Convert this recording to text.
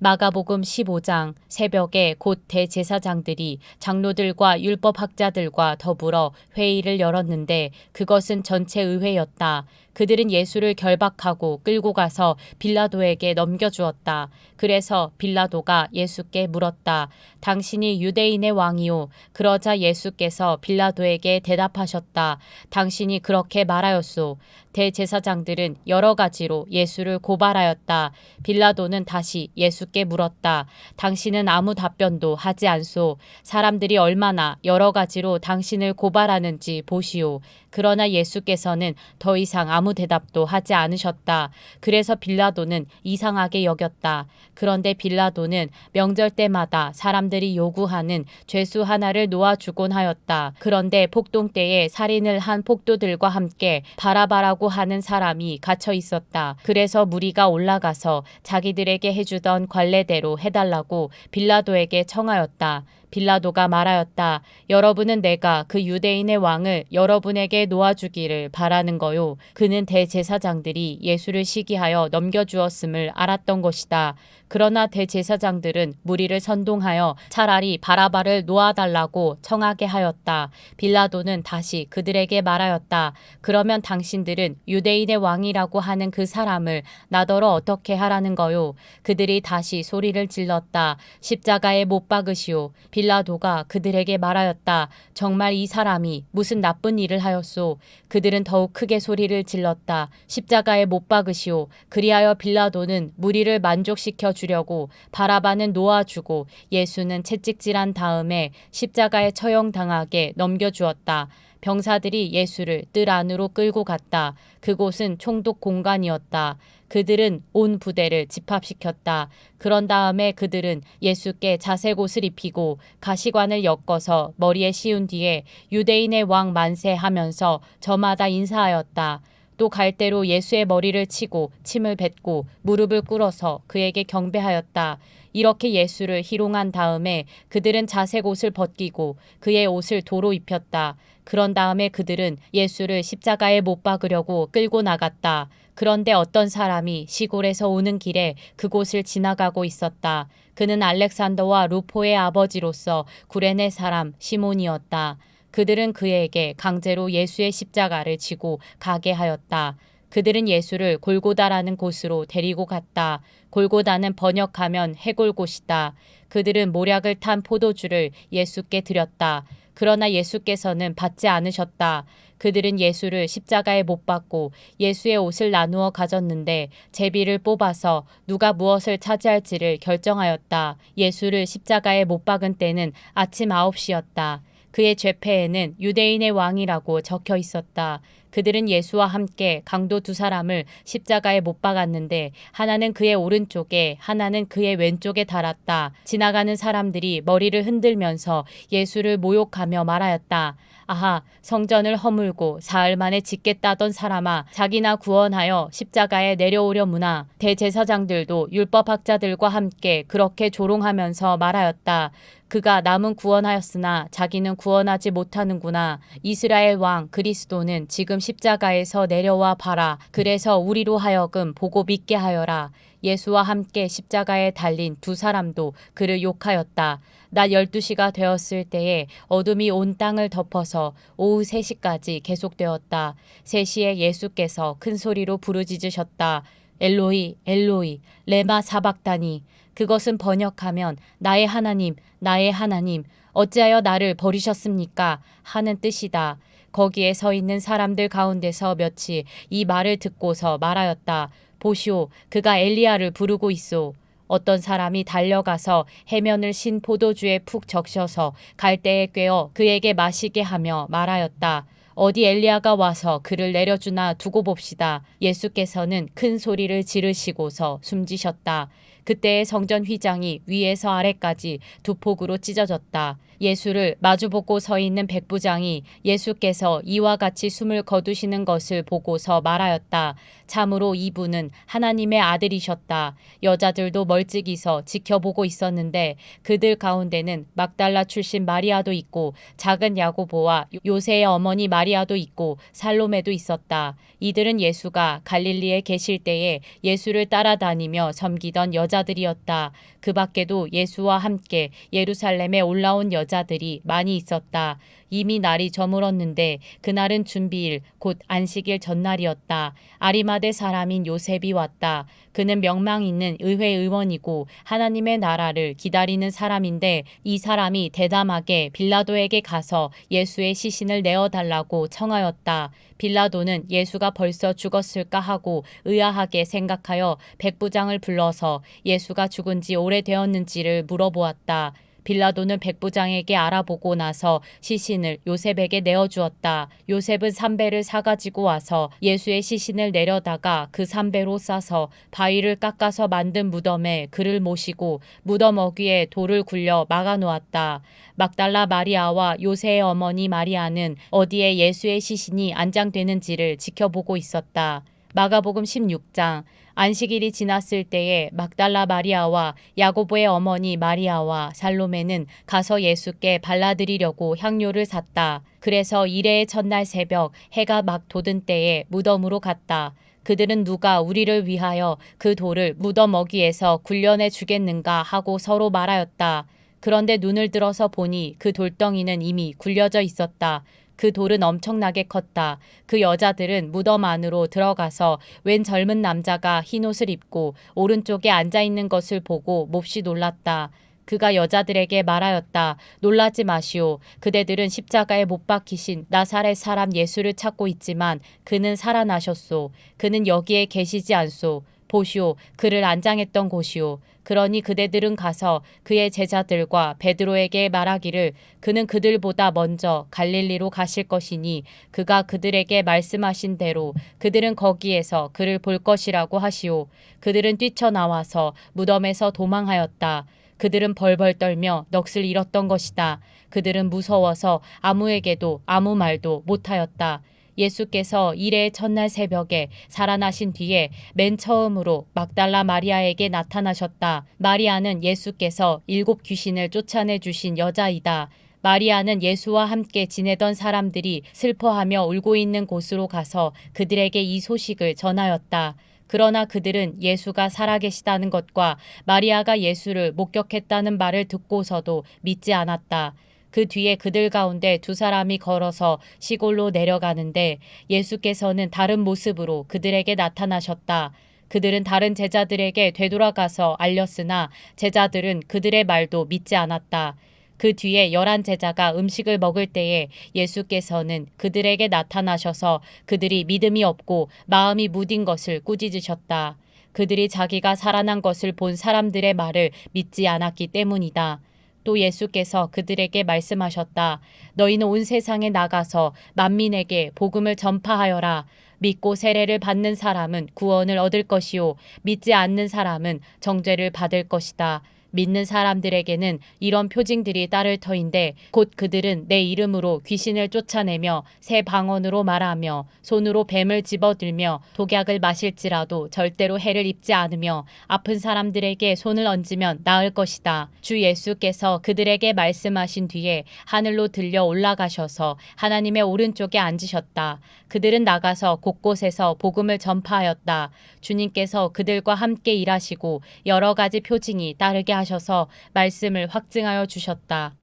마가복음 15장. 새벽에 곧 대제사장들이 장로들과 율법학자들과 더불어 회의를 열었는데 그것은 전체 의회였다. 그들은 예수를 결박하고 끌고 가서 빌라도에게 넘겨주었다. 그래서 빌라도가 예수께 물었다. 당신이 유대인의 왕이요? 그러자 예수께서 빌라도에게 대답하셨다. 당신이 그렇게 말하였소. 대제사장들은 여러 가지로 예수를 고발하였다. 빌라도는 다시 예수께 물었다. 당신은 아무 답변도 하지 않소. 사람들이 얼마나 여러 가지로 당신을 고발하는지 보시오. 그러나 예수께서는 더 이상 아무 대답도 하지 않으셨다. 그래서 빌라도는 이상하게 여겼다. 그런데 빌라도는 명절 때마다 사람들이 요구하는 죄수 하나를 놓아주곤 하였다. 그런데 폭동 때에 살인을 한 폭도들과 함께 바라바라고 하는 사람이 갇혀 있었다. 그래서 무리가 올라가서 자기들에게 해주던 관례대로 해달라고 빌라도에게 청하였다. 빌라도가 말하였다. 여러분은 내가 그 유대인의 왕을 여러분에게 놓아주기를 바라는 거요. 그는 대제사장들이 예수를 시기하여 넘겨주었음을 알았던 것이다. 그러나 대제사장들은 무리를 선동하여 차라리 바라바를 놓아달라고 청하게 하였다. 빌라도는 다시 그들에게 말하였다. 그러면 당신들은 유대인의 왕이라고 하는 그 사람을 나더러 어떻게 하라는 거요? 그들이 다시 소리를 질렀다. 십자가에 못 박으시오. 빌라도가 그들에게 말하였다. 정말 이 사람이 무슨 나쁜 일을 하였소? 그들은 더욱 크게 소리를 질렀다. 십자가에 못 박으시오. 그리하여 빌라도는 무리를 만족시켜 주려고 바라바는 놓아주고 예수는 채찍질한 다음에 십자가에 처형당하게 넘겨주었다. 병사들이 예수를 뜰 안으로 끌고 갔다. 그곳은 총독 공간이었다. 그들은 온 부대를 집합시켰다. 그런 다음에 그들은 예수께 자색 옷을 입히고 가시관을 엮어서 머리에 씌운 뒤에 유대인의 왕 만세 하면서 저마다 인사하였다. 또 갈대로 예수의 머리를 치고 침을 뱉고 무릎을 꿇어서 그에게 경배하였다. 이렇게 예수를 희롱한 다음에 그들은 자색 옷을 벗기고 그의 옷을 도로 입혔다. 그런 다음에 그들은 예수를 십자가에 못 박으려고 끌고 나갔다. 그런데 어떤 사람이 시골에서 오는 길에 그곳을 지나가고 있었다. 그는 알렉산더와 루포의 아버지로서 구레네 사람 시몬이었다. 그들은 그에게 강제로 예수의 십자가를 지고 가게 하였다. 그들은 예수를 골고다라는 곳으로 데리고 갔다. 골고다는 번역하면 해골곳이다. 그들은 모략을 탄 포도주를 예수께 드렸다. 그러나 예수께서는 받지 않으셨다. 그들은 예수를 십자가에 못 박고 예수의 옷을 나누어 가졌는데 제비를 뽑아서 누가 무엇을 차지할지를 결정하였다. 예수를 십자가에 못 박은 때는 아침 9시였다. 그의 죄패에는 유대인의 왕이라고 적혀 있었다. 그들은 예수와 함께 강도 두 사람을 십자가에 못 박았는데 하나는 그의 오른쪽에 하나는 그의 왼쪽에 달았다. 지나가는 사람들이 머리를 흔들면서 예수를 모욕하며 말하였다. 아하, 성전을 허물고 사흘 만에 짓겠다던 사람아, 자기나 구원하여 십자가에 내려오려무나. 대제사장들도 율법학자들과 함께 그렇게 조롱하면서 말하였다. 그가 남은 구원하였으나 자기는 구원하지 못하는구나. 이스라엘 왕 그리스도는 지금 십자가에서 내려와 봐라. 그래서 우리로 하여금 보고 믿게 하여라. 예수와 함께 십자가에 달린 두 사람도 그를 욕하였다. 낮 12시가 되었을 때에 어둠이 온 땅을 덮어서 오후 3시까지 계속되었다. 3시에 예수께서 큰 소리로 부르짖으셨다. 엘로이 엘로이 레마 사박다니. 그것은 번역하면 나의 하나님 나의 하나님 어찌하여 나를 버리셨습니까? 하는 뜻이다. 거기에 서 있는 사람들 가운데서 몇이 이 말을 듣고서 말하였다. 보시오, 그가 엘리야를 부르고 있소. 어떤 사람이 달려가서 해면을 신 포도주에 푹 적셔서 갈대에 꿰어 그에게 마시게 하며 말하였다. 어디 엘리야가 와서 그를 내려주나 두고 봅시다. 예수께서는 큰 소리를 지르시고서 숨지셨다. 그때의 성전 휘장이 위에서 아래까지 두 폭으로 찢어졌다. 예수를 마주보고 서 있는 백부장이 예수께서 이와 같이 숨을 거두시는 것을 보고서 말하였다. 참으로 이분은 하나님의 아들이셨다. 여자들도 멀찍이서 지켜보고 있었는데 그들 가운데는 막달라 출신 마리아도 있고 작은 야고보와 요새의 어머니 마리아도 있고 살로메도 있었다. 이들은 예수가 갈릴리에 계실 때에 예수를 따라다니며 섬기던 여자들이었다. 그 밖에도 예수와 함께 예루살렘에 올라온 여자들이 많이 있었다. 이미 날이 저물었는데 그날은 준비일 곧 안식일 전날이었다. 아리마대 사람인 요셉이 왔다. 그는 명망 있는 의회 의원이고 하나님의 나라를 기다리는 사람인데 이 사람이 대담하게 빌라도에게 가서 예수의 시신을 내어달라고 청하였다. 빌라도는 예수가 벌써 죽었을까 하고 의아하게 생각하여 백부장을 불러서 예수가 죽은 지 오래되었는지를 물어보았다. 빌라도는 백부장에게 알아보고 나서 시신을 요셉에게 내어주었다. 요셉은 삼배를 사가지고 와서 예수의 시신을 내려다가 그 삼배로 싸서 바위를 깎아서 만든 무덤에 그를 모시고 무덤 어귀에 돌을 굴려 막아놓았다. 막달라 마리아와 요새의 어머니 마리아는 어디에 예수의 시신이 안장되는지를 지켜보고 있었다. 마가복음 16장. 안식일이 지났을 때에 막달라 마리아와 야고보의 어머니 마리아와 살로메는 가서 예수께 발라드리려고 향료를 샀다. 그래서 일해의 첫날 새벽 해가 막 돋은 때에 무덤으로 갔다. 그들은 누가 우리를 위하여 그 돌을 무덤 어귀에서 굴려내 주겠는가 하고 서로 말하였다. 그런데 눈을 들어서 보니 그 돌덩이는 이미 굴려져 있었다. 그 돌은 엄청나게 컸다. 그 여자들은 무덤 안으로 들어가서 웬 젊은 남자가 흰옷을 입고 오른쪽에 앉아있는 것을 보고 몹시 놀랐다. 그가 여자들에게 말하였다. 놀라지 마시오. 그대들은 십자가에 못 박히신 나사렛 사람 예수를 찾고 있지만 그는 살아나셨소. 그는 여기에 계시지 않소. 보시오. 그를 안장했던 곳이오. 그러니 그대들은 가서 그의 제자들과 베드로에게 말하기를 그는 그들보다 먼저 갈릴리로 가실 것이니 그가 그들에게 말씀하신 대로 그들은 거기에서 그를 볼 것이라고 하시오. 그들은 뛰쳐나와서 무덤에서 도망하였다. 그들은 벌벌 떨며 넋을 잃었던 것이다. 그들은 무서워서 아무에게도 아무 말도 못하였다. 예수께서 일의 첫날 새벽에 살아나신 뒤에 맨 처음으로 막달라 마리아에게 나타나셨다. 마리아는 예수께서 7 귀신을 쫓아내 주신 여자이다. 마리아는 예수와 함께 지내던 사람들이 슬퍼하며 울고 있는 곳으로 가서 그들에게 이 소식을 전하였다. 그러나 그들은 예수가 살아계시다는 것과 마리아가 예수를 목격했다는 말을 듣고서도 믿지 않았다. 그 뒤에 그들 가운데 2 사람이 걸어서 시골로 내려가는데 예수께서는 다른 모습으로 그들에게 나타나셨다. 그들은 다른 제자들에게 되돌아가서 알렸으나 제자들은 그들의 말도 믿지 않았다. 그 뒤에 11 제자가 음식을 먹을 때에 예수께서는 그들에게 나타나셔서 그들이 믿음이 없고 마음이 무딘 것을 꾸짖으셨다. 그들이 자기가 살아난 것을 본 사람들의 말을 믿지 않았기 때문이다. 또 예수께서 그들에게 말씀하셨다. 너희는 온 세상에 나가서 만민에게 복음을 전파하여라. 믿고 세례를 받는 사람은 구원을 얻을 것이요 믿지 않는 사람은 정죄를 받을 것이다. 믿는 사람들에게는 이런 표징들이 따를 터인데 곧 그들은 내 이름으로 귀신을 쫓아내며 새 방언으로 말하며 손으로 뱀을 집어들며 독약을 마실지라도 절대로 해를 입지 않으며 아픈 사람들에게 손을 얹으면 나을 것이다. 주 예수께서 그들에게 말씀하신 뒤에 하늘로 들려 올라가셔서 하나님의 오른쪽에 앉으셨다. 그들은 나가서 곳곳에서 복음을 전파하였다. 주님께서 그들과 함께 일하시고 여러 가지 표징이 따르게 하셔서 말씀을 확증하여 주셨다.